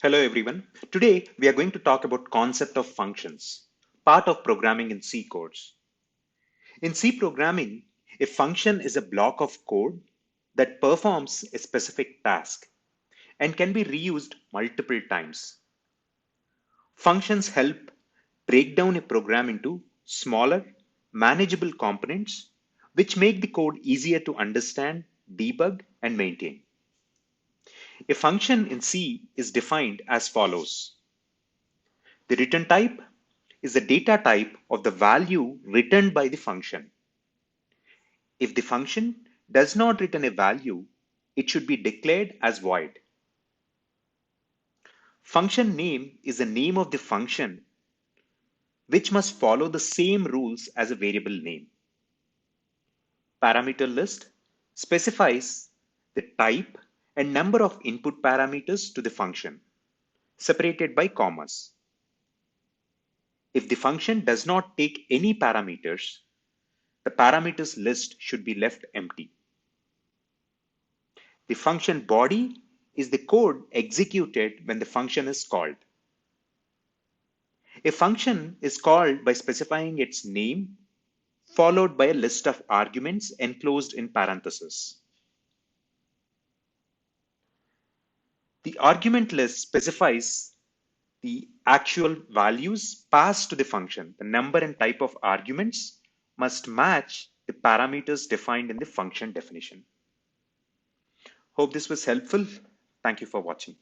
Hello everyone. Today we are going to talk about concept of functions, part of programming in C codes. In C programming, a function is a block of code that performs a specific task and can be reused multiple times. Functions help break down a program into smaller, manageable components which make the code easier to understand, debug, and maintain. A function in C is defined as follows. The return type is the data type of the value returned by the function. If the function does not return a value, it should be declared as void. Function name is the name of the function which must follow the same rules as a variable name. Parameter list specifies the type and number of input parameters to the function, separated by commas. If the function does not take any parameters, the parameters list should be left empty. The function body is the code executed when the function is called. A function is called by specifying its name followed by a list of arguments enclosed in parentheses. The argument list specifies the actual values passed to the function. The number and type of arguments must match the parameters defined in the function definition. Hope this was helpful. Thank you for watching.